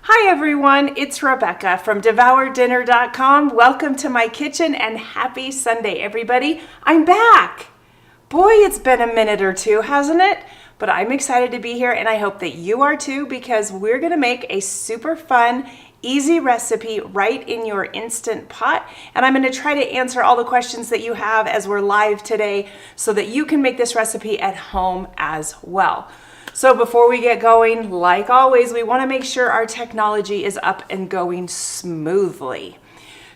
Hi everyone, it's Rebecca from DevourDinner.com. Welcome to my kitchen and happy Sunday, everybody. I'm back. Boy, it's been a minute or two, hasn't it? But I'm excited to be here and I hope that you are too, because we're gonna make a super fun, easy recipe right in your Instant Pot. And I'm gonna try to answer all the questions that you have as we're live today so that you can make this recipe at home as well. So before we get going, like always, we want to make sure our technology is up and going smoothly.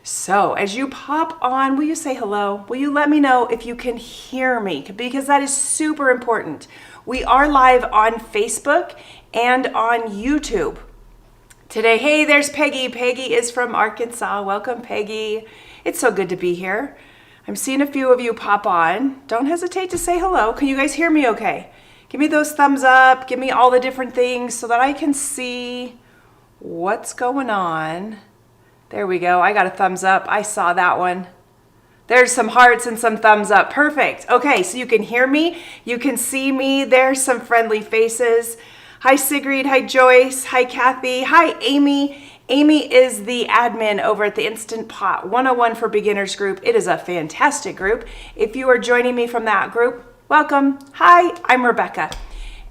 So as you pop on, will you say hello? Will you let me know if you can hear me? Because that is super important. We are live on Facebook and on YouTube today. Hey, there's Peggy. Peggy is from Arkansas. Welcome, Peggy. It's so good to be here. I'm seeing a few of you pop on. Don't hesitate to say hello. Can you guys hear me okay? Give me those thumbs up, give me all the different things so that I can see what's going on. There we go, I got a thumbs up, I saw that one. There's some hearts and some thumbs up, perfect. Okay, so you can hear me, you can see me, there's some friendly faces. Hi Sigrid, hi Joyce, hi Kathy, hi Amy. Amy is the admin over at the Instant Pot 101 for Beginners group. It is a fantastic group. If you are joining me from that group, welcome. Hi, I'm Rebecca,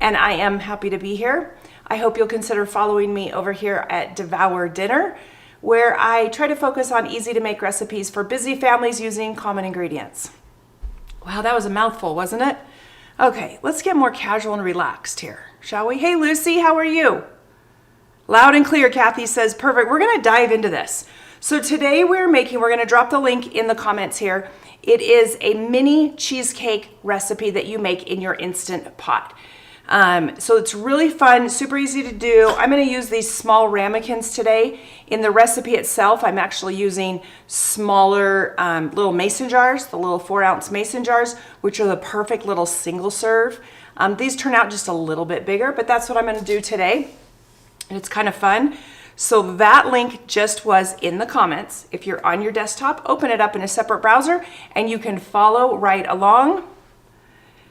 and I am happy to be here. I hope you'll consider following me over here at Devour Dinner, where I try to focus on easy to make recipes for busy families using common ingredients. Wow, that was a mouthful, wasn't it? Okay, let's get more casual and relaxed here, shall we? Hey, Lucy, how are you? Loud and clear, Kathy says, perfect. We're gonna dive into this. So today we're gonna drop the link in the comments here. It is a mini cheesecake recipe that you make in your Instant Pot. So it's really fun, super easy to do. I'm gonna use these small ramekins today. In the recipe itself, I'm actually using smaller little mason jars, the little 4-ounce mason jars, which are the perfect little single serve. These turn out just a little bit bigger, but that's what I'm gonna do today. And it's kind of fun. So that link just was in the comments. If you're on your desktop, open it up in a separate browser and you can follow right along.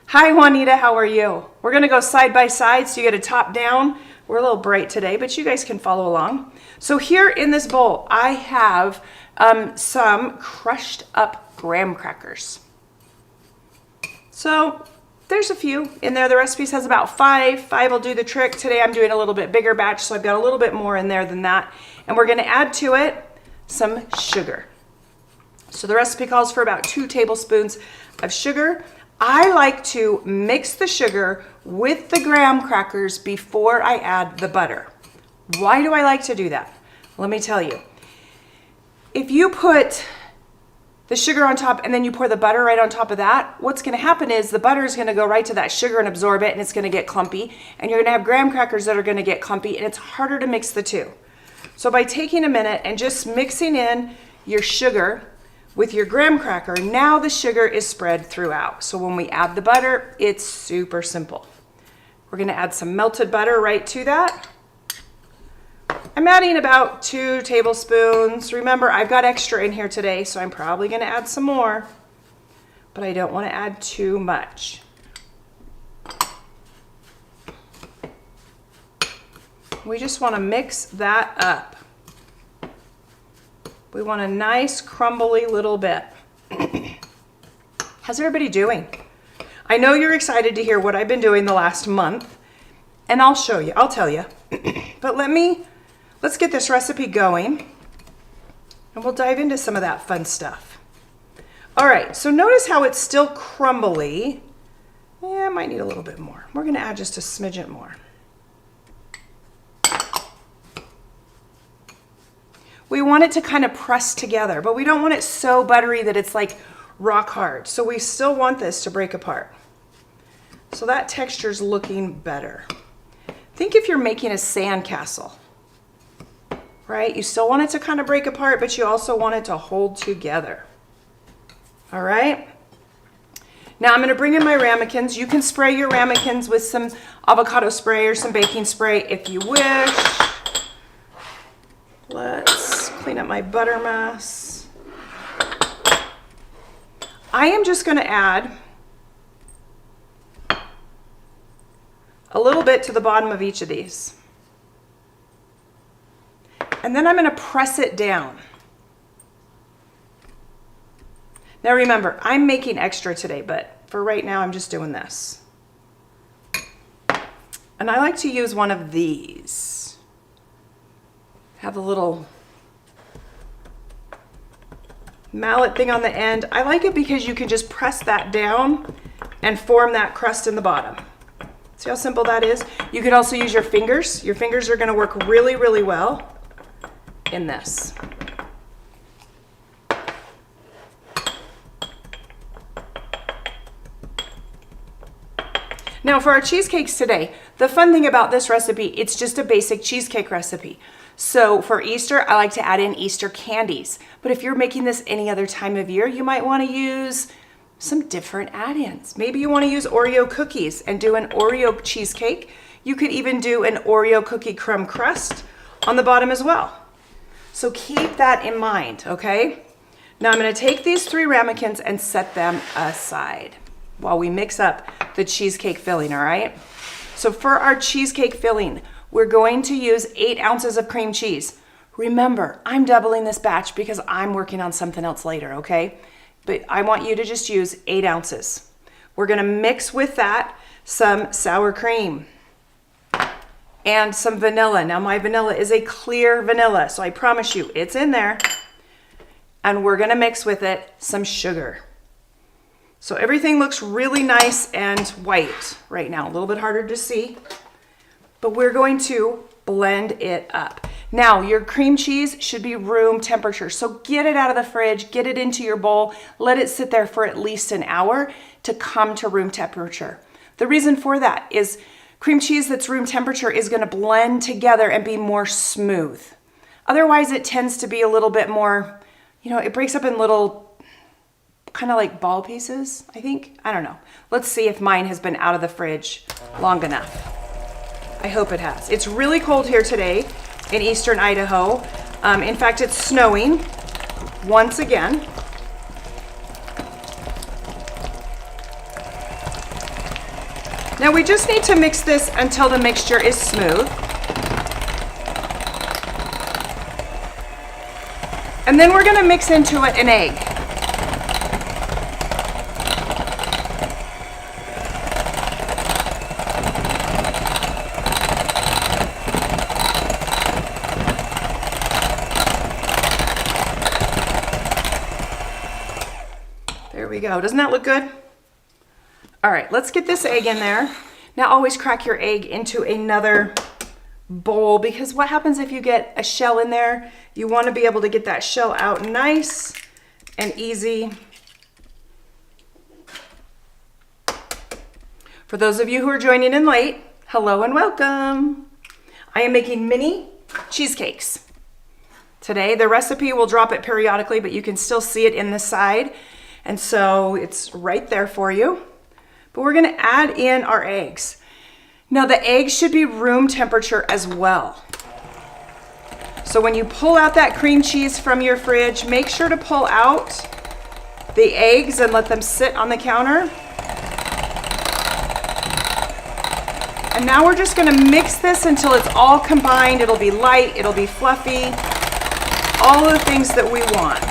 Hi Juanita, how are you? We're gonna go side by side so you get a top down. We're a little bright today, but you guys can follow along. So here in this bowl, I have some crushed up graham crackers. So there's a few in there. The recipe says about 5. 5 will do the trick. Today I'm doing a little bit bigger batch, so I've got a little bit more in there than that. And we're gonna add to it some sugar. So the recipe calls for about 2 tablespoons of sugar. I like to mix the sugar with the graham crackers before I add the butter. Why do I like to do that? Let me tell you. If you put the sugar on top and then you pour the butter right on top of that, what's gonna happen is the butter is gonna go right to that sugar and absorb it, and it's gonna get clumpy, and you're gonna have graham crackers that are gonna get clumpy, and it's harder to mix the two. So by taking a minute and just mixing in your sugar with your graham cracker, now the sugar is spread throughout. So when we add the butter, it's super simple. We're gonna add some melted butter right to that. I'm adding about 2 tablespoons. Remember, I've got extra in here today, so I'm probably gonna add some more, but I don't wanna add too much. We just wanna mix that up. We want a nice crumbly little bit. How's everybody doing? I know you're excited to hear what I've been doing the last month, and I'll show you, I'll tell you. But let's get this recipe going and we'll dive into some of that fun stuff. All right, so notice how it's still crumbly. Yeah, I might need a little bit more. We're gonna add just a smidgen more. We want it to kind of press together, but we don't want it so buttery that it's like rock hard. So we still want this to break apart. So that texture's looking better. Think if you're making a sandcastle, right? You still want it to kind of break apart, but you also want it to hold together. All right? Now I'm gonna bring in my ramekins. You can spray your ramekins with some avocado spray or some baking spray if you wish. Let's clean up my butter mess. I am just gonna add a little bit to the bottom of each of these. And then I'm going to press it down. Now remember, I'm making extra today, but for right now, I'm just doing this. And I like to use one of these. Have a little mallet thing on the end. I like it because you can just press that down and form that crust in the bottom. See how simple that is? You could also use your fingers. Your fingers are going to work really, really well in this. Now for our cheesecakes today, the fun thing about this recipe, it's just a basic cheesecake recipe. So for Easter, I like to add in Easter candies. But if you're making this any other time of year, you might want to use some different add-ins. Maybe you want to use Oreo cookies and do an Oreo cheesecake. You could even do an Oreo cookie crumb crust on the bottom as well. So keep that in mind, okay? Now I'm going to take these 3 ramekins and set them aside while we mix up the cheesecake filling, all right? So for our cheesecake filling, we're going to use 8 ounces of cream cheese. Remember, I'm doubling this batch because I'm working on something else later, okay? But I want you to just use 8 ounces. We're gonna mix with that some sour cream and some vanilla. Now my vanilla is a clear vanilla, so I promise you it's in there. And we're gonna mix with it some sugar. So everything looks really nice and white right now, a little bit harder to see, but we're going to blend it up. Now your cream cheese should be room temperature, so get it out of the fridge, get it into your bowl, let it sit there for at least an hour to come to room temperature. The reason for that is cream cheese that's room temperature is going to blend together and be more smooth. Otherwise it tends to be a little bit more, it breaks up in little kind of like ball pieces, I think. I don't know. Let's see if mine has been out of the fridge long enough. I hope it has. It's really cold here today in eastern Idaho. In fact, it's snowing once again. Now we just need to mix this until the mixture is smooth. And then we're going to mix into it an egg. There we go. Doesn't that look good? All right, let's get this egg in there. Now always crack your egg into another bowl, because what happens if you get a shell in there? You want to be able to get that shell out nice and easy. For those of you who are joining in late, hello and welcome. I am making mini cheesecakes today. The recipe will drop it periodically, but you can still see it in the side. And so it's right there for you. But we're going to add in our eggs. Now the eggs should be room temperature as well. So when you pull out that cream cheese from your fridge, make sure to pull out the eggs and let them sit on the counter. And now we're just going to mix this until it's all combined. It'll be light, it'll be fluffy, all of the things that we want.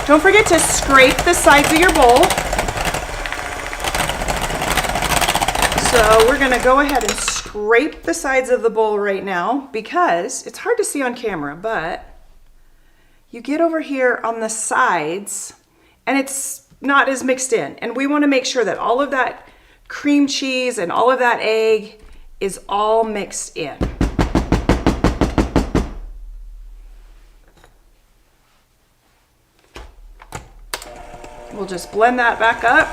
Don't forget to scrape the sides of your bowl. So we're going to go ahead and scrape the sides of the bowl right now, because it's hard to see on camera, but you get over here on the sides and it's not as mixed in. And we want to make sure that all of that cream cheese and all of that egg is all mixed in. We'll just blend that back up.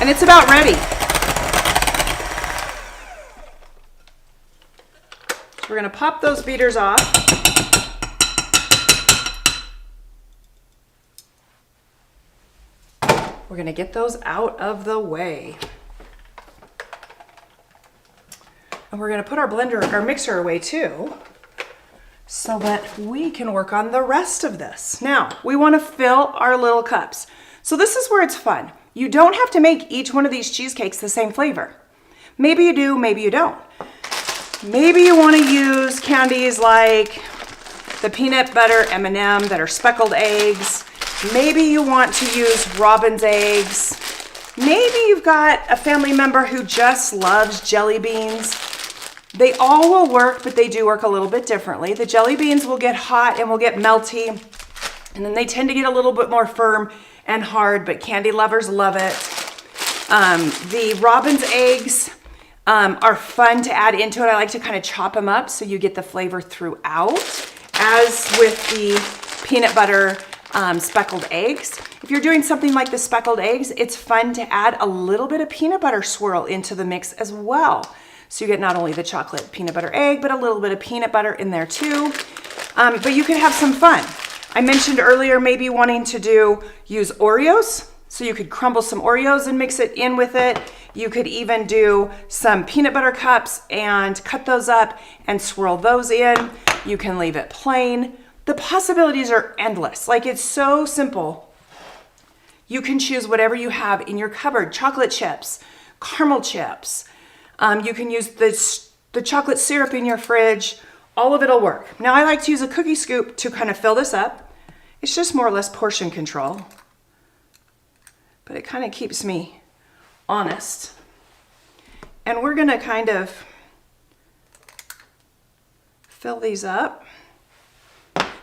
And it's about ready. So we're going to pop those beaters off. We're going to get those out of the way. And we're gonna put our mixer away too, so that we can work on the rest of this. Now, we wanna fill our little cups. So this is where it's fun. You don't have to make each one of these cheesecakes the same flavor. Maybe you do, maybe you don't. Maybe you wanna use candies like the peanut butter M&M that are speckled eggs. Maybe you want to use robin's eggs. Maybe you've got a family member who just loves jelly beans. They all will work, but they do work a little bit differently. The jelly beans will get hot and will get melty, and then they tend to get a little bit more firm and hard, but candy lovers love it. The robin's eggs are fun to add into it. I like to kind of chop them up so you get the flavor throughout, as with the peanut butter speckled eggs. If you're doing something like the speckled eggs, it's fun to add a little bit of peanut butter swirl into the mix as well. So you get not only the chocolate peanut butter egg, but a little bit of peanut butter in there too. But you can have some fun. I mentioned earlier maybe wanting to use Oreos. So you could crumble some Oreos and mix it in with it. You could even do some peanut butter cups and cut those up and swirl those in. You can leave it plain. The possibilities are endless. Like, it's so simple. You can choose whatever you have in your cupboard. Chocolate chips, caramel chips. You can use the chocolate syrup in your fridge. All of it'll work. Now, I like to use a cookie scoop to kind of fill this up. It's just more or less portion control, but it kind of keeps me honest. And we're gonna kind of fill these up.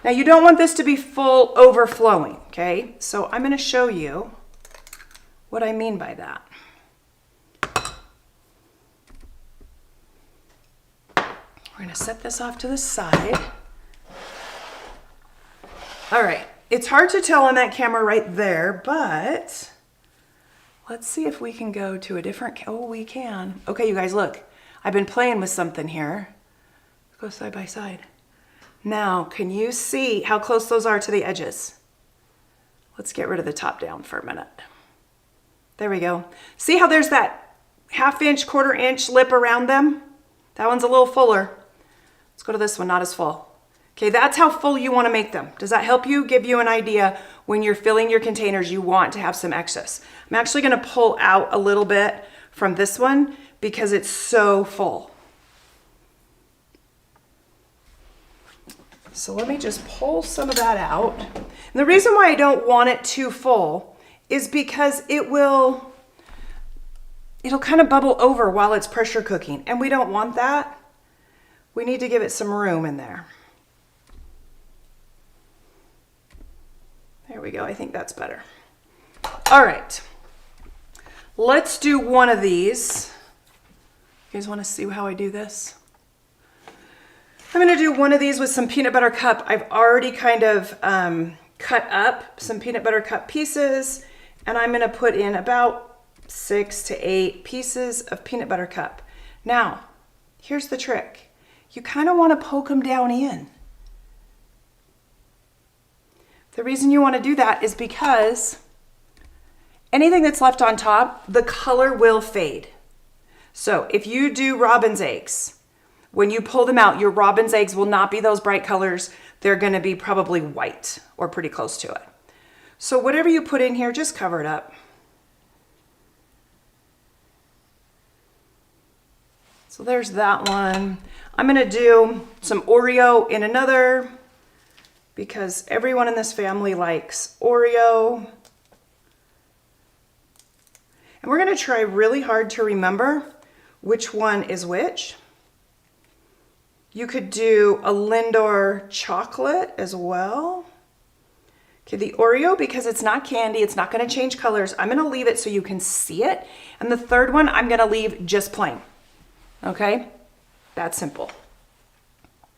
Now, you don't want this to be full overflowing, okay? So I'm gonna show you what I mean by that. We're gonna set this off to the side. All right, it's hard to tell on that camera right there, but let's see if we can go to a different, oh, we can. Okay, you guys, look, I've been playing with something here. Let's go side by side. Now, can you see how close those are to the edges? Let's get rid of the top down for a minute. There we go. See how there's that 1/2 inch, 1/4 inch lip around them? That one's a little fuller. Let's go to this one, not as full. Okay, that's how full you want to make them. Does that help you? Give you an idea when you're filling your containers, you want to have some excess. I'm actually going to pull out a little bit from this one because it's so full. So let me just pull some of that out. And the reason why I don't want it too full is because it'll kind of bubble over while it's pressure cooking, and we don't want that. We need to give it some room in there. There we go, I think that's better. All right, let's do one of these. You guys wanna see how I do this? I'm gonna do one of these with some peanut butter cup. I've already kind of cut up some peanut butter cup pieces, and I'm gonna put in about 6 to 8 pieces of peanut butter cup. Now, here's the trick. You kind of wanna poke them down in. The reason you wanna do that is because anything that's left on top, the color will fade. So if you do robin's eggs, when you pull them out, your robin's eggs will not be those bright colors. They're gonna be probably white or pretty close to it. So whatever you put in here, just cover it up. So there's that one. I'm gonna do some Oreo in another because everyone in this family likes Oreo. And we're gonna try really hard to remember which one is which. You could do a Lindor chocolate as well. Okay, the Oreo, because it's not candy, it's not gonna change colors, I'm gonna leave it so you can see it. And the third one, I'm gonna leave just plain. Okay, that's simple.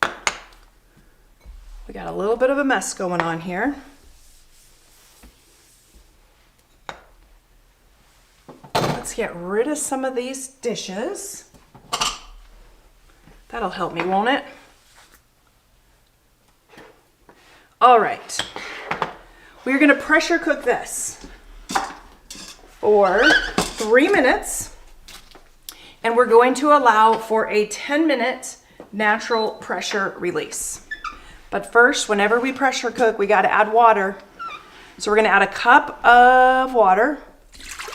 We got a little bit of a mess going on here. Let's get rid of some of these dishes. That'll help me, won't it? All right, we're gonna pressure cook this for 3 minutes. And we're going to allow for a 10-minute natural pressure release. But first, whenever we pressure cook, we got to add water. So we're going to add a cup of water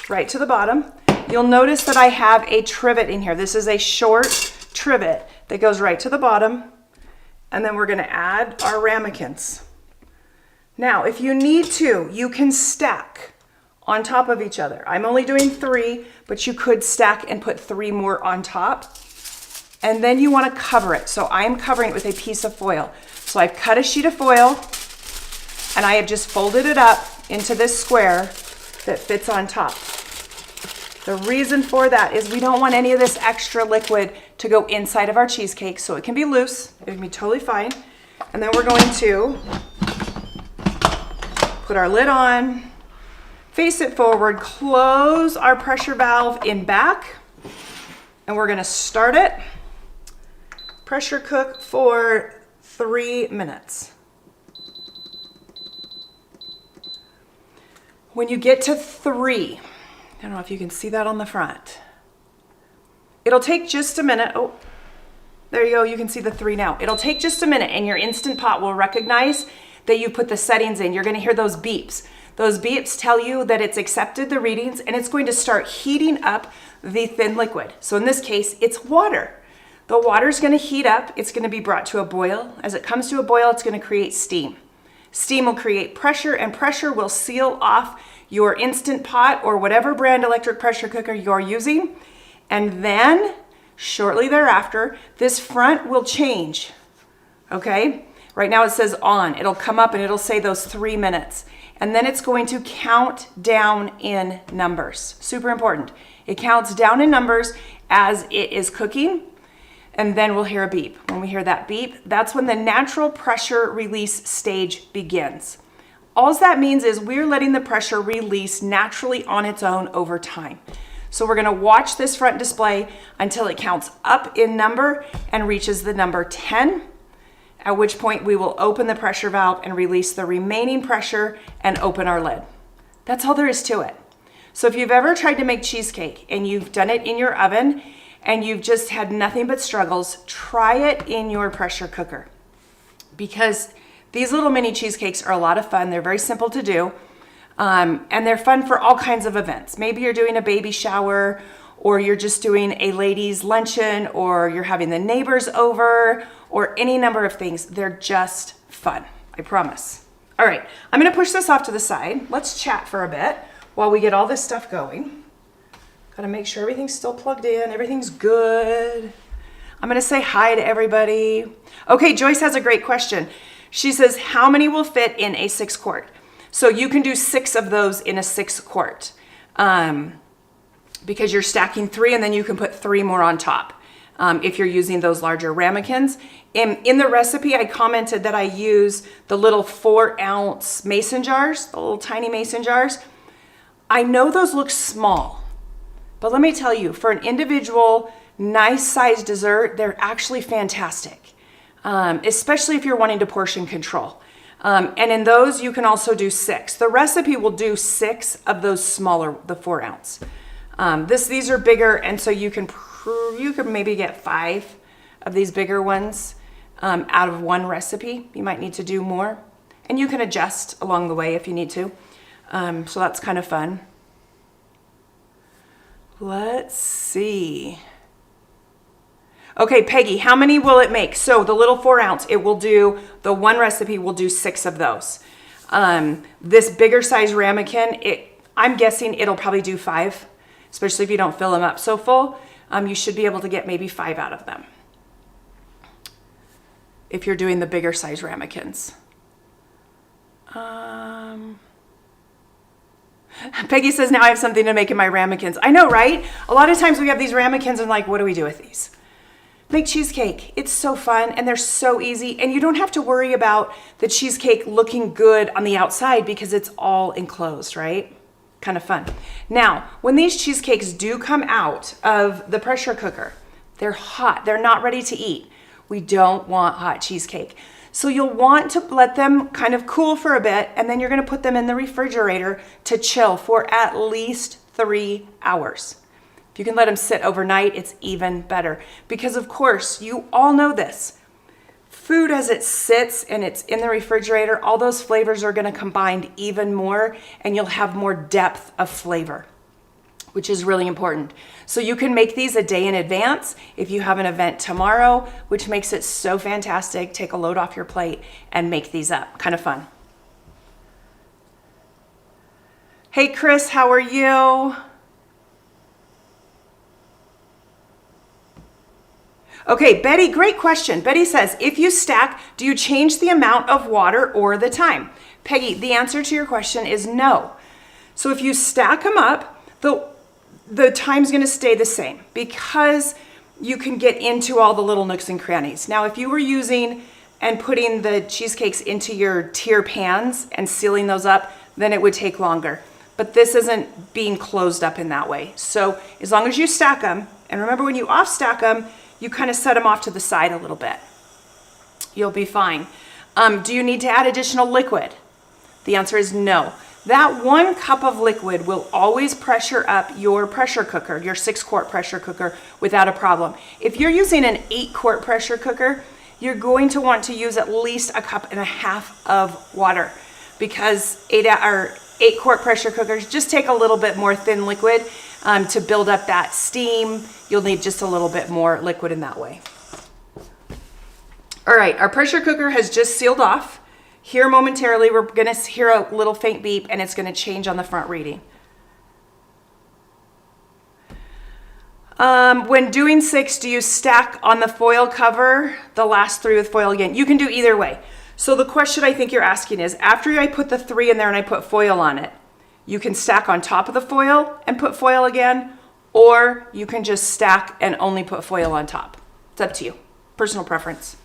right to the bottom. You'll notice that I have a trivet in here. This is a short trivet that goes right to the bottom. And then we're going to add our ramekins. Now, if you need to, you can stack on top of each other. I'm only doing 3, but you could stack and put 3 more on top. And then you want to cover it. So I'm covering it with a piece of foil. So I've cut a sheet of foil and I have just folded it up into this square that fits on top. The reason for that is we don't want any of this extra liquid to go inside of our cheesecake, so it can be loose. It can be totally fine. And then we're going to put our lid on, face it forward, close our pressure valve in back, and we're going to start it. Pressure cook for 3 minutes. When you get to 3, I don't know if you can see that on the front. It'll take just a minute. Oh, there you go. You can see the 3 now. It'll take just a minute and your Instant Pot will recognize that you put the settings in. You're going to hear those beeps. Those beeps tell you that it's accepted the readings and it's going to start heating up the thin liquid. So in this case, it's water. The water is going to heat up. It's going to be brought to a boil. As it comes to a boil, it's going to create steam. Steam will create pressure and pressure will seal off your Instant Pot or whatever brand electric pressure cooker you're using. And then shortly thereafter, this front will change. Okay? Right now it says on. It'll come up and it'll say those 3 minutes. And then it's going to count down in numbers. Super important. It counts down in numbers as it is cooking. And then we'll hear a beep. When we hear that beep, that's when the natural pressure release stage begins. All that means is we're letting the pressure release naturally on its own over time. So we're gonna watch this front display until it counts up in number and reaches the number 10, at which point we will open the pressure valve and release the remaining pressure and open our lid. That's all there is to it. So if you've ever tried to make cheesecake and you've done it in your oven and you've just had nothing but struggles, try it in your pressure cooker. Because these little mini cheesecakes are a lot of fun. They're very simple to do. And they're fun for all kinds of events. Maybe you're doing a baby shower, or you're just doing a ladies' luncheon, or you're having the neighbors over, or any number of things. They're just fun, I promise. All right, I'm gonna push this off to the side. Let's chat for a bit while we get all this stuff going. Gotta make sure everything's still plugged in, everything's good. I'm gonna say hi to everybody. Okay, Joyce has a great question. She says, how many will fit in a 6-quart? So you can do 6 of those in a 6-quart because you're stacking 3 and then you can put 3 more on top if you're using those larger ramekins. In the recipe, I commented that I use the little 4-ounce mason jars, the little tiny mason jars. I know those look small, but let me tell you, for an individual nice sized dessert, they're actually fantastic, especially if you're wanting to portion control. And in those, you can also do 6. The recipe will do 6 of those smaller, the 4-ounce. These are bigger, and so you can maybe get 5 of these bigger ones out of one recipe. You might need to do more, and you can adjust along the way if you need to. So that's kind of fun. Let's see. Okay, Peggy, how many will it make? So the little 4-ounce, the one recipe will do 6 of those. This bigger size ramekin, I'm guessing it'll probably do 5, especially if you don't fill them up so full. You should be able to get maybe 5 out of them if you're doing the bigger size ramekins. Peggy says, now I have something to make in my ramekins. I know, right? A lot of times we have these ramekins and like, what do we do with these? Make cheesecake. It's so fun and they're so easy, and you don't have to worry about the cheesecake looking good on the outside because it's all enclosed, right? Kind of fun. Now, when these cheesecakes do come out of the pressure cooker, they're hot. They're not ready to eat. We don't want hot cheesecake. So you'll want to let them kind of cool for a bit, and then you're going to put them in the refrigerator to chill for at least 3 hours. If you can let them sit overnight, it's even better. Because of course, you all know this. Food as it sits and it's in the refrigerator, all those flavors are going to combine even more and you'll have more depth of flavor, which is really important. So you can make these a day in advance if you have an event tomorrow, which makes it so fantastic. Take a load off your plate and make these up. Kind of fun. Hey Chris, how are you? Okay, Betty, great question. Betty says, if you stack, do you change the amount of water or the time? Peggy, the answer to your question is no. So if you stack them up, the time's gonna stay the same because you can get into all the little nooks and crannies. Now, if you were using and putting the cheesecakes into your tier pans and sealing those up, then it would take longer. But this isn't being closed up in that way. So as long as you stack them, and remember when you off stack them, you kind of set them off to the side a little bit. You'll be fine. Do you need to add additional liquid? The answer is no. That 1 cup of liquid will always pressure up your pressure cooker, your 6-quart pressure cooker, without a problem. If you're using an 8-quart pressure cooker, you're going to want to use at least 1.5 cups of water because 8-quart pressure cookers just take a little bit more thin liquid to build up that steam. You'll need just a little bit more liquid in that way. All right, our pressure cooker has just sealed off. Here momentarily, we're gonna hear a little faint beep and it's gonna change on the front reading. When doing 6, do you stack on the foil cover, the last 3 with foil again? You can do either way. So the question I think you're asking is, after I put the 3 in there and I put foil on it, you can stack on top of the foil and put foil again, or you can just stack and only put foil on top. It's up to you, personal preference.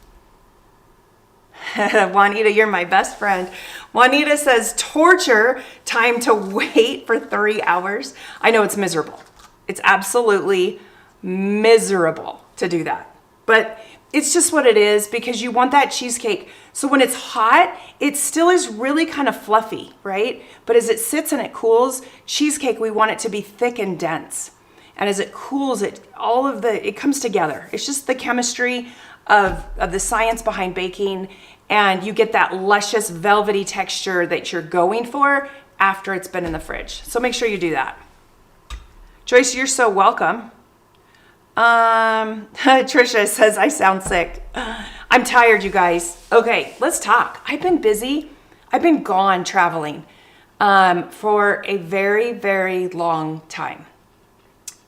Juanita, you're my best friend. Juanita says, torture, time to wait for 3 hours. I know it's miserable. It's absolutely miserable to do that. But it's just what it is because you want that cheesecake. So when it's hot, it still is really kind of fluffy, right? But as it sits and it cools, cheesecake, we want it to be thick and dense. And as it cools, it comes together. It's just the chemistry of the science behind baking, and you get that luscious velvety texture that you're going for after it's been in the fridge. So make sure you do that. Joyce, you're so welcome. Trisha says, I sound sick. I'm tired, you guys. Okay, let's talk. I've been busy. I've been gone traveling for a very, very long time.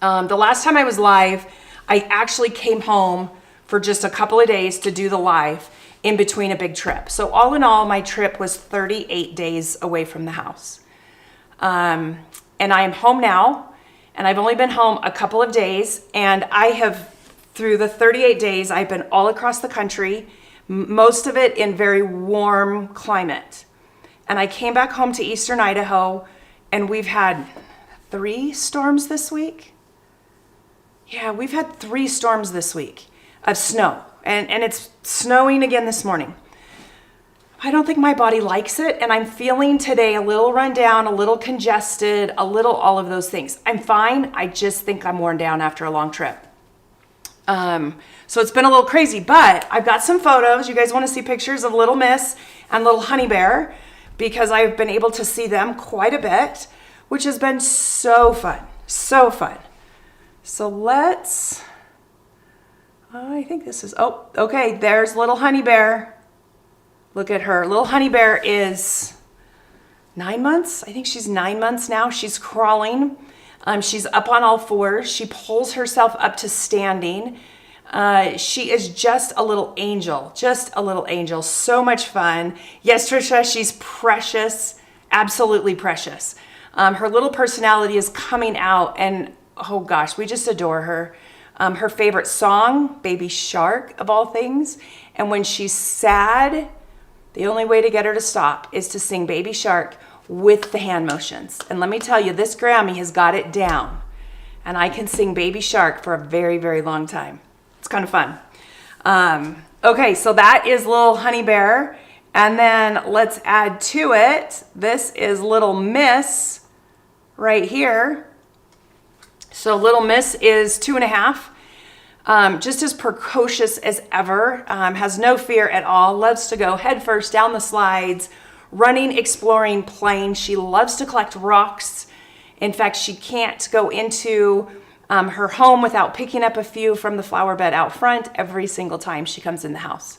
The last time I was live, I actually came home for just a couple of days to do the live in between a big trip. So all in all, my trip was 38 days away from the house. And I am home now. And I've only been home a couple of days, and I have, through the 38 days, I've been all across the country, most of it in very warm climate. And I came back home to Eastern Idaho, and we've had 3 storms this week. Yeah, we've had 3 storms this week of snow, and it's snowing again this morning. I don't think my body likes it, and I'm feeling today a little run down, a little congested, a little all of those things. I'm fine. I just think I'm worn down after a long trip. So it's been a little crazy, but I've got some photos. You guys want to see pictures of Little Miss and Little Honey Bear because I've been able to see them quite a bit, which has been so fun, so fun. So let's, I think this is, oh, okay, there's Little Honey Bear. Look at her. Little Honey Bear is 9 months. I think she's 9 months now. She's crawling. She's up on all fours. She pulls herself up to standing. She is just a little angel. Just a little angel. So much fun. Yes, Trisha, she's precious. Absolutely precious. Her little personality is coming out, and oh gosh, we just adore her. Her favorite song, Baby Shark, of all things. And when she's sad, the only way to get her to stop is to sing Baby Shark with the hand motions. And let me tell you, this Grammy has got it down. And I can sing Baby Shark for a very, very long time. It's kind of fun. Okay, so that is Little Honey Bear. And then let's add to it, this is Little Miss right here. So Little Miss is 2.5. Just as precocious as ever, has no fear at all, loves to go head first down the slides, running, exploring, playing. She loves to collect rocks. In fact, she can't go into her home without picking up a few from the flower bed out front every single time she comes in the house,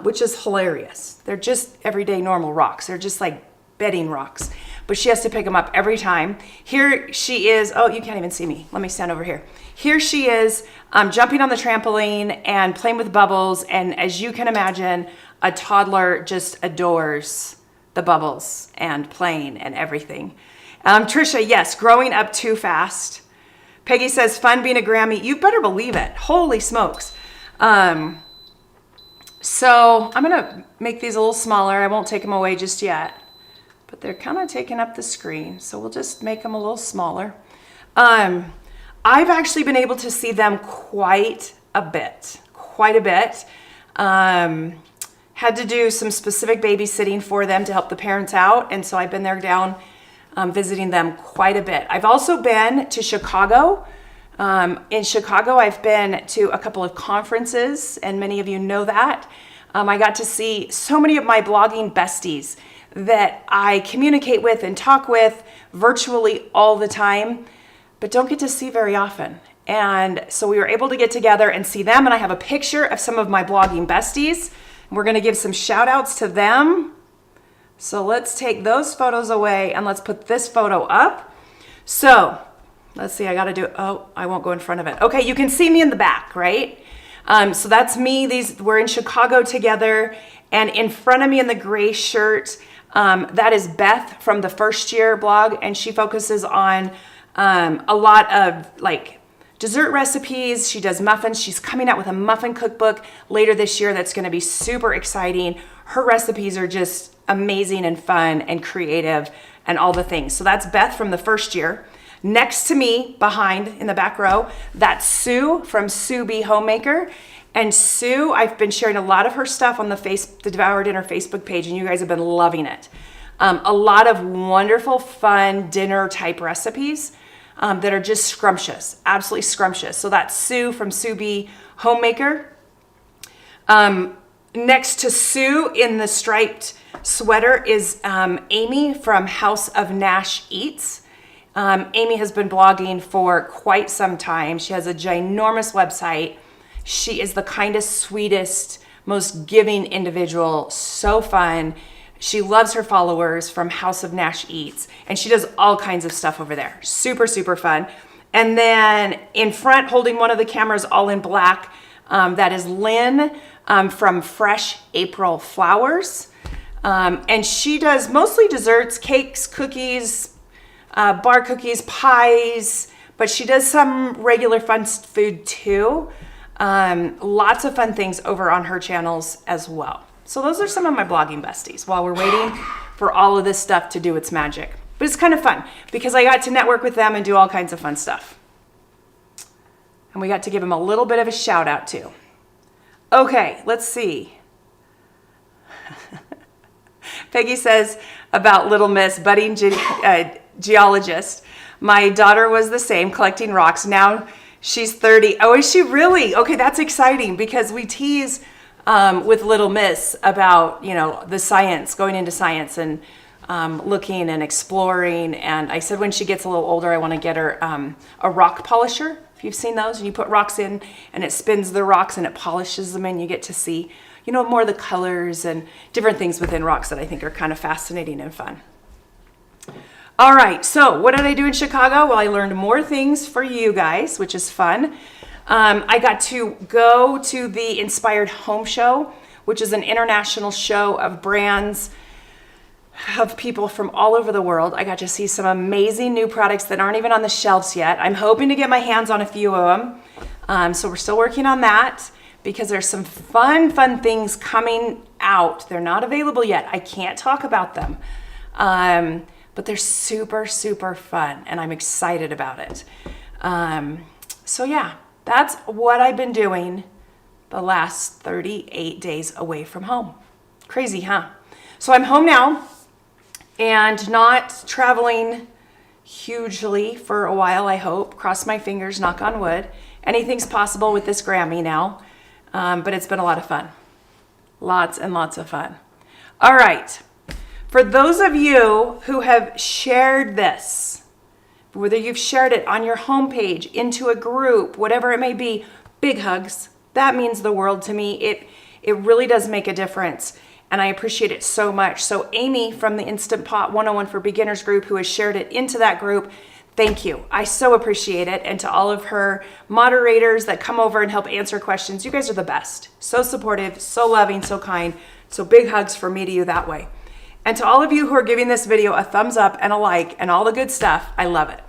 which is hilarious. They're just everyday normal rocks. They're just like bedding rocks, but she has to pick them up every time. Here she is. Oh, you can't even see me. Let me stand over here. Here she is jumping on the trampoline and playing with bubbles. And as you can imagine, a toddler just adores the bubbles and playing and everything. Trisha, yes, growing up too fast. Peggy says, fun being a Grammy. You better believe it. Holy smokes. So I'm going to make these a little smaller. I won't take them away just yet, but they're kind of taking up the screen. So we'll just make them a little smaller. I've actually been able to see them quite a bit. Had to do some specific babysitting for them to help the parents out. And so I've been there down visiting them quite a bit. I've also been to Chicago. In Chicago, I've been to a couple of conferences, and many of you know that. I got to see so many of my blogging besties that I communicate with and talk with virtually all the time, but don't get to see very often. And so we were able to get together and see them, and I have a picture of some of my blogging besties. We're going to give some shout outs to them. So let's take those photos away and let's put this photo up. So let's see, I got to do, oh, I won't go in front of it. Okay, you can see me in the back, right? So that's me. We're in Chicago together, and in front of me in the gray shirt, that is Beth from the First Year blog, and she focuses on a lot of like dessert recipes. She does muffins. She's coming out with a muffin cookbook later this year that's going to be super exciting. Her recipes are just amazing and fun and creative and all the things. So that's Beth from the First Year. Next to me, behind in the back row, that's Sue from Sue Bee Homemaker. And Sue, I've been sharing a lot of her stuff on the Devour Dinner Facebook page, and you guys have been loving it. A lot of wonderful, fun dinner type recipes that are just scrumptious, absolutely scrumptious. So that's Sue from Sue Bee Homemaker. Next to Sue in the striped sweater is Amy from House of Nash Eats. Amy has been blogging for quite some time. She has a ginormous website. She is the kindest, sweetest, most giving individual. So fun. She loves her followers from House of Nash Eats, and she does all kinds of stuff over there. Super, super fun. And then in front, holding one of the cameras all in black, that is Lynn from Fresh April Flowers. And she does mostly desserts, cakes, cookies, bar cookies, pies, but she does some regular fun food too. Lots of fun things over on her channels as well. So those are some of my blogging besties while we're waiting for all of this stuff to do its magic. But it's kind of fun because I got to network with them and do all kinds of fun stuff. And we got to give them a little bit of a shout out too. Okay, let's see. Peggy says about Little Miss, budding geologist. My daughter was the same, collecting rocks. Now she's 30. Oh, is she really? Okay, that's exciting because we tease with Little Miss about, the science, going into science and looking and exploring. And I said when she gets a little older, I want to get her a rock polisher. If you've seen those, and you put rocks in and it spins the rocks and it polishes them, and you get to see, more of the colors and different things within rocks that I think are kind of fascinating and fun. All right, so what did I do in Chicago? Well, I learned more things for you guys, which is fun. I got to go to the Inspired Home Show, which is an international show of brands, of people from all over the world. I got to see some amazing new products that aren't even on the shelves yet. I'm hoping to get my hands on a few of them. So we're still working on that because there's some fun things coming out. They're not available yet. I can't talk about them. But they're super, super fun, and I'm excited about it. So yeah, that's what I've been doing the last 38 days away from home. Crazy, huh? So I'm home now and not traveling, hugely for a while, I hope. Cross my fingers, knock on wood. Anything's possible with this Grammy now, but it's been a lot of fun. Lots and lots of fun. All right. For those of you who have shared this, whether you've shared it on your homepage, into a group, whatever it may be, big hugs. That means the world to me. It really does make a difference, and I appreciate it so much. So Amy from the Instant Pot 101 for Beginners group, who has shared it into that group, thank you. I so appreciate it. And to all of her moderators that come over and help answer questions, you guys are the best. So supportive, so loving, so kind. So big hugs from me to you that way. And to all of you who are giving this video a thumbs up and a like and all the good stuff, I love it.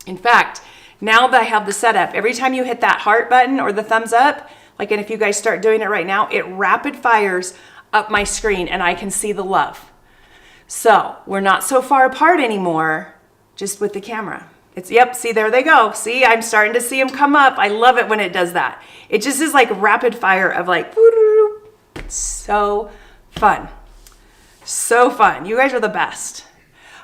In fact, now that I have the setup, every time you hit that heart button or the thumbs up, like, and if you guys start doing it right now, it rapid fires up my screen and I can see the love. So we're not so far apart anymore, just with the camera. Yep, see, there they go. See, I'm starting to see them come up. I love it when it does that. It just is like rapid fire of like, so fun. So fun. You guys are the best.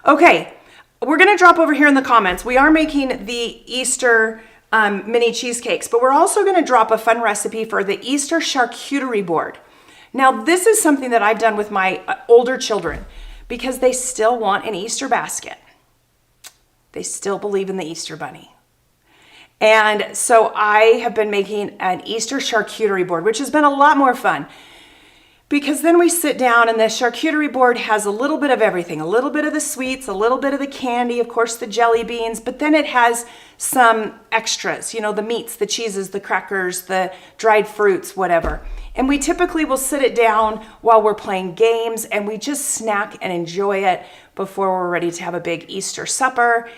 Okay, we're going to drop over here in the comments. We are making the Easter mini cheesecakes, but we're also going to drop a fun recipe for the Easter charcuterie board. Now, this is something that I've done with my older children because they still want an Easter basket. They still believe in the Easter bunny. And so I have been making an Easter charcuterie board, which has been a lot more fun. Because then we sit down and the charcuterie board has a little bit of everything, a little bit of the sweets, a little bit of the candy, of course the jelly beans, but then it has some extras, you know, the meats, the cheeses, the crackers, the dried fruits, whatever. And we typically will sit it down while we're playing games and we just snack and enjoy it before we're ready to have a big Easter supper.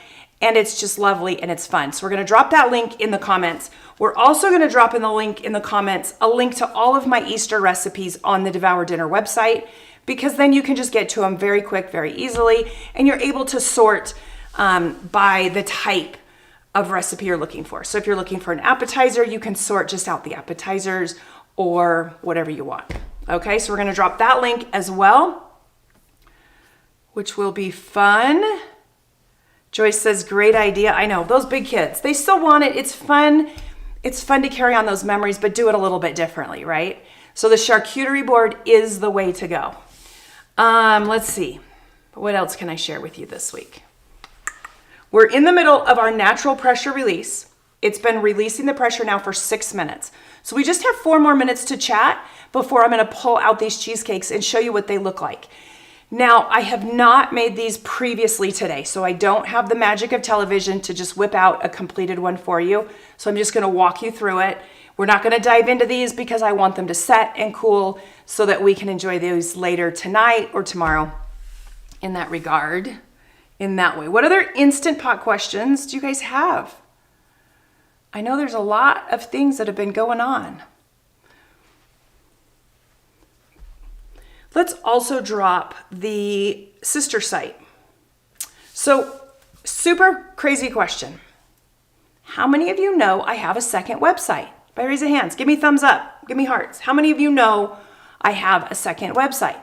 And it's just lovely and it's fun. So we're going to drop that link in the comments. We're also going to drop in the link in the comments a link to all of my Easter recipes on the Devour Dinner website, because then you can just get to them very quick, very easily, and you're able to sort by the type of recipe you're looking for. So if you're looking for an appetizer, you can sort just out the appetizers or whatever you want. Okay, so we're going to drop that link as well, which will be fun. Joyce says, great idea. I know, those big kids, they still want it. It's fun. It's fun to carry on those memories, but do it a little bit differently, right? So the charcuterie board is the way to go. Let's see. What else can I share with you this week? We're in the middle of our natural pressure release. It's been releasing the pressure now for 6 minutes. So we just have 4 more minutes to chat before I'm going to pull out these cheesecakes and show you what they look like. Now, I have not made these previously today, so I don't have the magic of television to just whip out a completed one for you. So I'm just going to walk you through it. We're not going to dive into these because I want them to set and cool so that we can enjoy these later tonight or tomorrow in that regard, in that way. What other Instant Pot questions do you guys have? I know there's a lot of things that have been going on. Let's also drop the sister site. So, super crazy question. How many of you know I have a second website? By raise of hands, give me thumbs up, give me hearts. How many of you know I have a second website?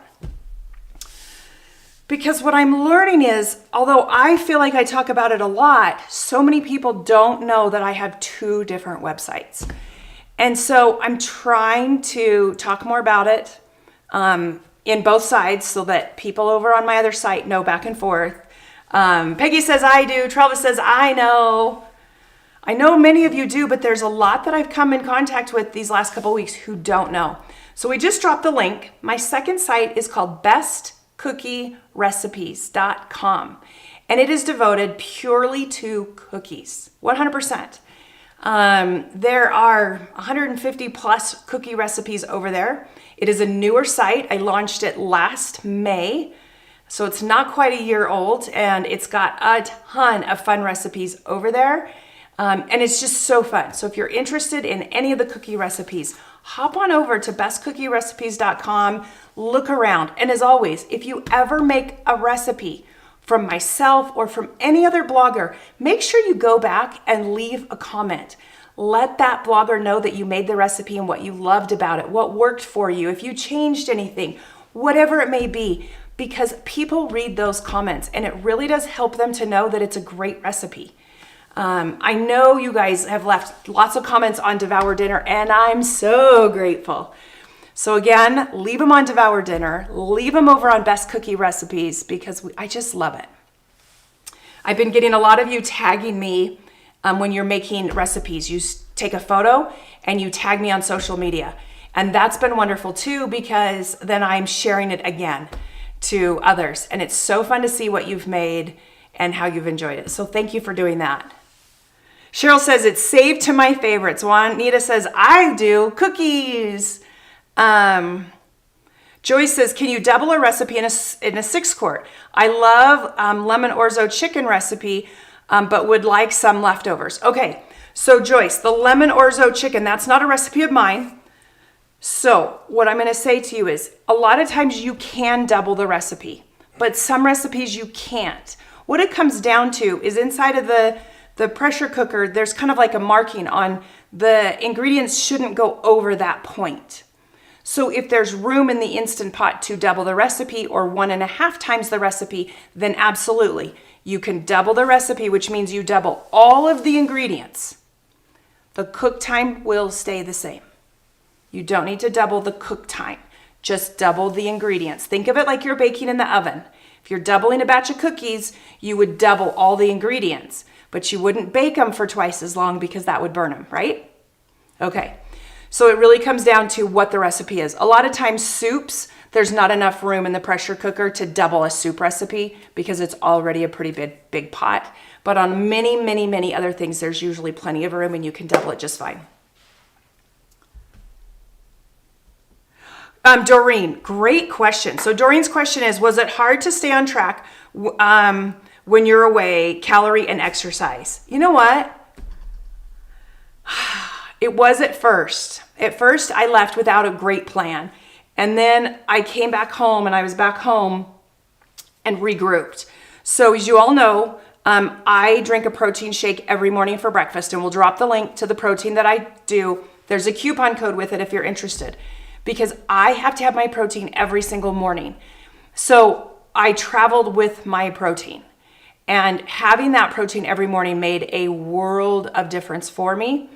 Because what I'm learning is, although I feel like I talk about it a lot, so many people don't know that I have 2 different websites. And so I'm trying to talk more about it. In both sides so that people over on my other site know back and forth. Peggy says I do. Travis says I know. I know many of you do, but there's a lot that I've come in contact with these last couple weeks who don't know. So we just dropped the link. My second site is called bestcookierecipes.com, and it is devoted purely to cookies, 100%. There are 150 plus cookie recipes over there. It is a newer site. I launched it last May, so it's not quite a year old, and it's got a ton of fun recipes over there. And it's just so fun. So if you're interested in any of the cookie recipes, hop on over to bestcookierecipes.com, look around. And as always, if you ever make a recipe from myself or from any other blogger, make sure you go back and leave a comment. Let that blogger know that you made the recipe and what you loved about it, what worked for you, if you changed anything, whatever it may be. because people read those comments and it really does help them to know that it's a great recipe. I know you guys have left lots of comments on Devour Dinner and I'm so grateful. So again, leave them on Devour Dinner, leave them over on Best Cookie Recipes because I just love it. I've been getting a lot of you tagging me when you're making recipes. You take a photo and you tag me on social media. And that's been wonderful too, because then I'm sharing it again to others. And it's so fun to see what you've made and how you've enjoyed it. So thank you for doing that. Cheryl says it's saved to my favorites. Juanita says, I do cookies. Joyce says, can you double a recipe in a 6-quart? I love lemon orzo chicken recipe, but would like some leftovers. Okay, so Joyce, the lemon orzo chicken, that's not a recipe of mine. So what I'm going to say to you is a lot of times you can double the recipe, but some recipes you can't. What it comes down to is inside of the pressure cooker, there's kind of like a marking on the ingredients shouldn't go over that point. So if there's room in the Instant Pot to double the recipe or 1.5 times the recipe, then absolutely. You can double the recipe, which means you double all of the ingredients. The cook time will stay the same. You don't need to double the cook time, just double the ingredients. Think of it like you're baking in the oven. If you're doubling a batch of cookies, you would double all the ingredients, but you wouldn't bake them for twice as long because that would burn them, right? Okay, so it really comes down to what the recipe is. A lot of times soups, there's not enough room in the pressure cooker to double a soup recipe because it's already a pretty big pot. But on many other things, there's usually plenty of room and you can double it just fine. Doreen, great question. So Doreen's question is, was it hard to stay on track when you're away, calorie and exercise? You know what? It was at first. At first, I left without a great plan. And then I came back home and I was back home and regrouped. So as you all know, I drink a protein shake every morning for breakfast, and we'll drop the link to the protein that I do. There's a coupon code with it if you're interested, because I have to have my protein every single morning. So I traveled with my protein, and having that protein every morning made a world of difference for me.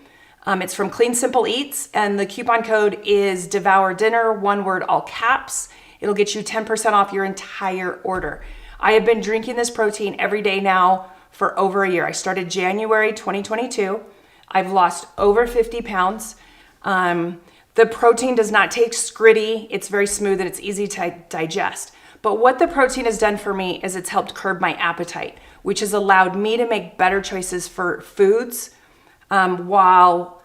It's from Clean Simple Eats, and the coupon code is Devour Dinner, one word, all caps. It'll get you 10% off your entire order. I have been drinking this protein every day now for over a year. I started January 2022. I've lost over 50 pounds. The protein does not taste gritty. It's very smooth and it's easy to digest. But what the protein has done for me is it's helped curb my appetite, which has allowed me to make better choices for foods while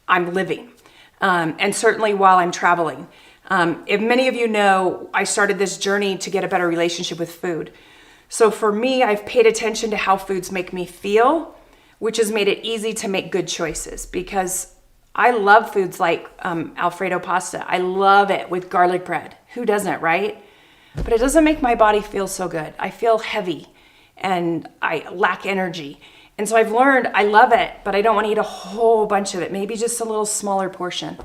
I'm living, and certainly while I'm traveling. If many of you know, I started this journey to get a better relationship with food. So for me, I've paid attention to how foods make me feel, which has made it easy to make good choices, because I love foods like Alfredo pasta. I love it with garlic bread. Who doesn't, right? But it doesn't make my body feel so good. I feel heavy and I lack energy. And so I've learned I love it, but I don't want to eat a whole bunch of it, maybe just a little smaller portion.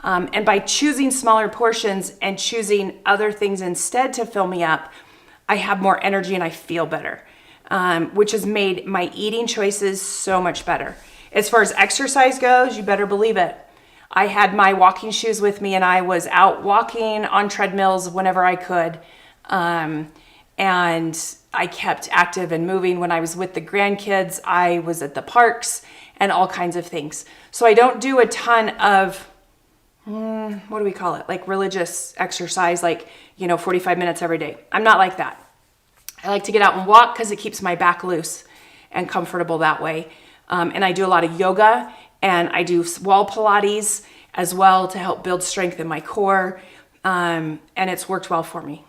And by choosing smaller portions and choosing other things instead to fill me up, I have more energy and I feel better, which has made my eating choices so much better. As far as exercise goes, you better believe it. I had my walking shoes with me and I was out walking on treadmills whenever I could. And I kept active and moving. When I was with the grandkids, I was at the parks and all kinds of things. So I don't do a ton of, what do we call it? Like religious exercise, like, 45 minutes every day. I'm not like that. I like to get out and walk because it keeps my back loose and comfortable that way. And I do a lot of yoga and I do wall Pilates as well to help build strength in my core. And it's worked well for me.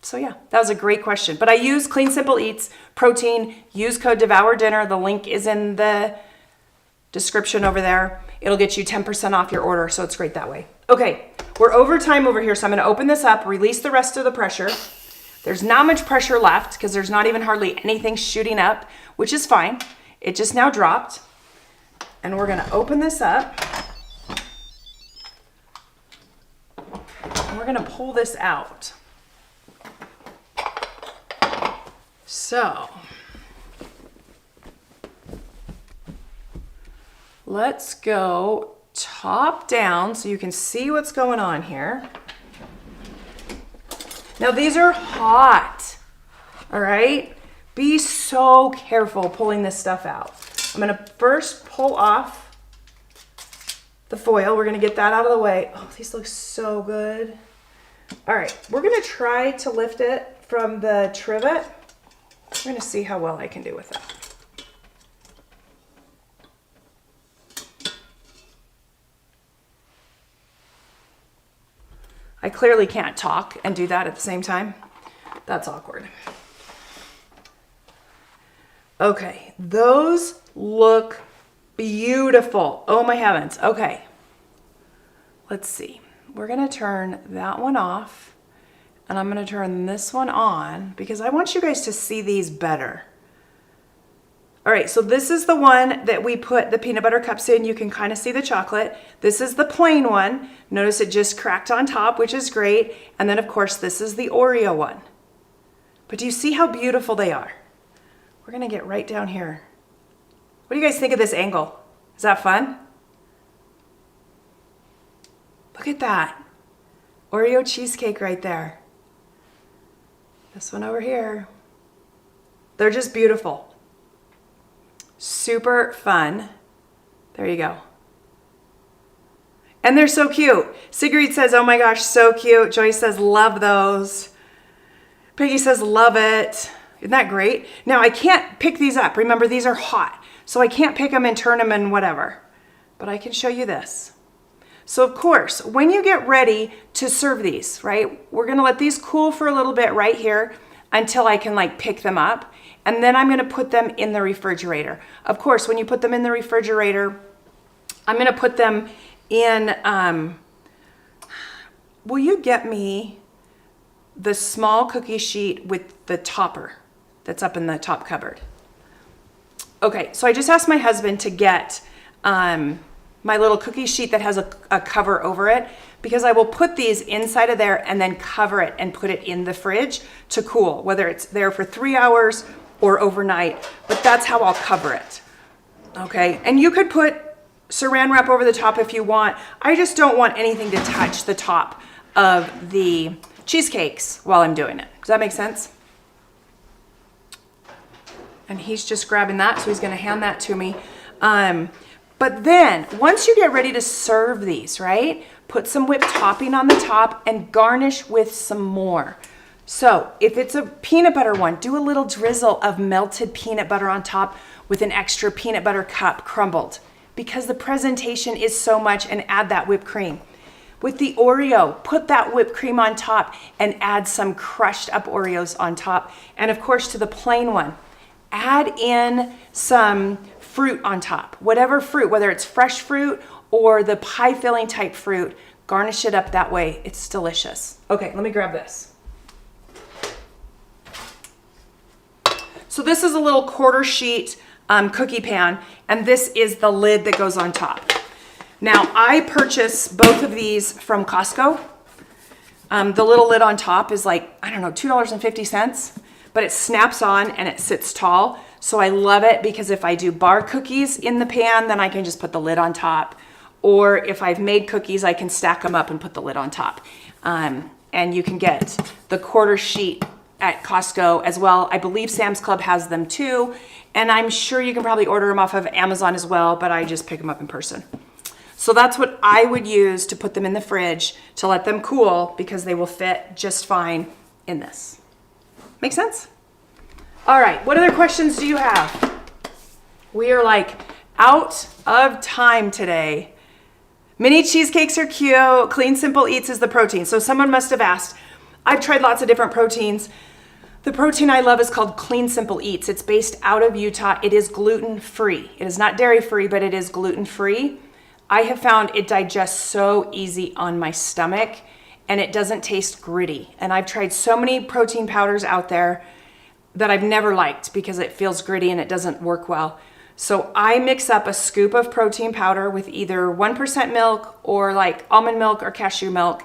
So yeah, that was a great question. But I use Clean Simple Eats protein. Use code Devour Dinner. The link is in the description over there. It'll get you 10% off your order, so it's great that way. Okay, we're over time over here, so I'm going to open this up, release the rest of the pressure. There's not much pressure left because there's not even hardly anything shooting up, which is fine. It just now dropped. And we're going to open this up. And we're going to pull this out. So let's go top down so you can see what's going on here. Now these are hot, all right? Be so careful pulling this stuff out. I'm gonna first pull off the foil. We're gonna get that out of the way. Oh, these look so good. All right, we're gonna try to lift it from the trivet. We're gonna see how well I can do with that. I clearly can't talk and do that at the same time. That's awkward. Okay, those look beautiful. Oh my heavens. Okay, let's see. We're gonna turn that one off and I'm gonna turn this one on because I want you guys to see these better. All right, so this is the one that we put the peanut butter cups in. You can kind of see the chocolate. This is the plain one. Notice it just cracked on top, which is great. And then of course, this is the Oreo one. But do you see how beautiful they are? We're gonna get right down here. What do you guys think of this angle? Is that fun? Look at that. Oreo cheesecake right there. This one over here. They're just beautiful. Super fun. There you go. And they're so cute. Sigrid says, oh my gosh, so cute. Joyce says, love those. Peggy says, love it. Isn't that great? Now I can't pick these up. Remember, these are hot. So I can't pick them and turn them and whatever. But I can show you this. So of course, when you get ready to serve these, right, we're gonna let these cool for a little bit right here until I can like pick them up. And then I'm gonna put them in the refrigerator. Of course, when you put them in the refrigerator, I'm gonna put them in, will you get me the small cookie sheet with the topper that's up in the top cupboard? Okay, so I just asked my husband to get my little cookie sheet that has a cover over it because I will put these inside of there and then cover it and put it in the fridge to cool, whether it's there for 3 hours or overnight, but that's how I'll cover it, okay? And you could put saran wrap over the top if you want. I just don't want anything to touch the top of the cheesecakes while I'm doing it. Does that make sense? And he's just grabbing that, so he's gonna hand that to me. But then, once you get ready to serve these, right? Put some whipped topping on the top and garnish with some more. So if it's a peanut butter one, do a little drizzle of melted peanut butter on top with an extra peanut butter cup crumbled because the presentation is so much, and add that whipped cream. With the Oreo, put that whipped cream on top and add some crushed up Oreos on top. And of course to the plain one, add in some fruit on top, whatever fruit, whether it's fresh fruit or the pie filling type fruit, garnish it up that way. It's delicious. Okay, let me grab this. So this is a little quarter sheet cookie pan, and this is the lid that goes on top. Now I purchase both of these from Costco. The little lid on top is like, I don't know, $2.50, but it snaps on and it sits tall. So I love it because if I do bar cookies in the pan, then I can just put the lid on top. Or if I've made cookies, I can stack them up and put the lid on top. And you can get the quarter sheet at Costco as well. I believe Sam's Club has them too. And I'm sure you can probably order them off of Amazon as well, but I just pick them up in person. So that's what I would use to put them in the fridge to let them cool because they will fit just fine in this. Make sense? All right, what other questions do you have? We are like out of time today. Mini cheesecakes are cute. Clean Simple Eats is the protein. So someone must have asked. I've tried lots of different proteins. The protein I love is called Clean Simple Eats. It's based out of Utah. It is gluten-free. It is not dairy-free, but it is gluten-free. I have found it digests so easy on my stomach and it doesn't taste gritty. And I've tried so many protein powders out there that I've never liked because it feels gritty and it doesn't work well. So I mix up a scoop of protein powder with either 1% milk or like almond milk or cashew milk,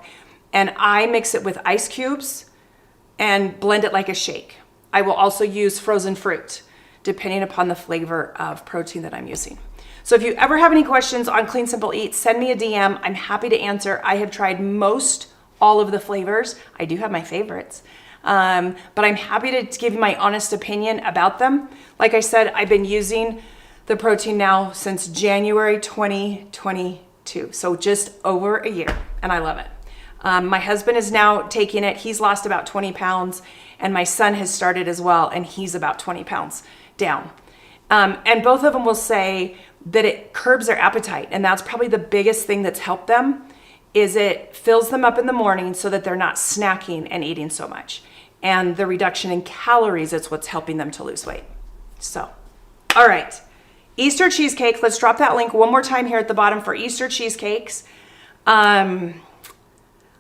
and I mix it with ice cubes and blend it like a shake. I will also use frozen fruit, depending upon the flavor of protein that I'm using. So if you ever have any questions on Clean Simple Eat, send me a DM. I'm happy to answer. I have tried all of the flavors. I do have my favorites. But I'm happy to give you my honest opinion about them. Like I said, I've been using the protein now since January 2022. So just over a year, and I love it. My husband is now taking it. He's lost about 20 pounds, and my son has started as well, and he's about 20 pounds down. And both of them will say that it curbs their appetite, and that's probably the biggest thing that's helped them, is it fills them up in the morning so that they're not snacking and eating so much. And the reduction in calories is what's helping them to lose weight. So, all right. Easter cheesecake. Let's drop that link one more time here at the bottom for Easter cheesecakes. I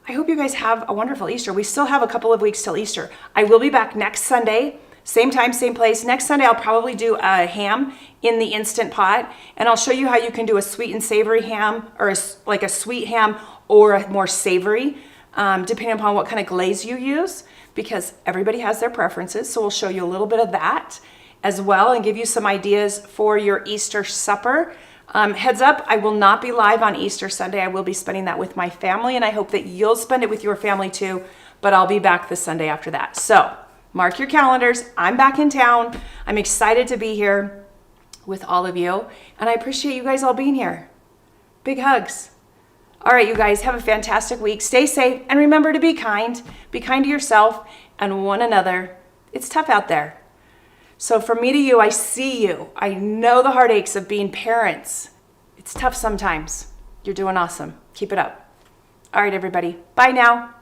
hope you guys have a wonderful Easter. We still have a couple of weeks till Easter. I will be back next Sunday, same time, same place. Next Sunday, I'll probably do a ham in the Instant Pot, and I'll show you how you can do a sweet and savory ham, or like a sweet ham or a more savory, depending upon what kind of glaze you use, because everybody has their preferences. So we'll show you a little bit of that as well and give you some ideas for your Easter supper. Heads up, I will not be live on Easter Sunday. I will be spending that with my family, and I hope that you'll spend it with your family too, but I'll be back the Sunday after that. So mark your calendars. I'm back in town. I'm excited to be here with all of you, and I appreciate you guys all being here. Big hugs. All right, you guys, have a fantastic week. Stay safe, and remember to be kind. Be kind to yourself and one another. It's tough out there. So from me to you, I see you. I know the heartaches of being parents. It's tough sometimes. You're doing awesome. Keep it up. All right, everybody. Bye now.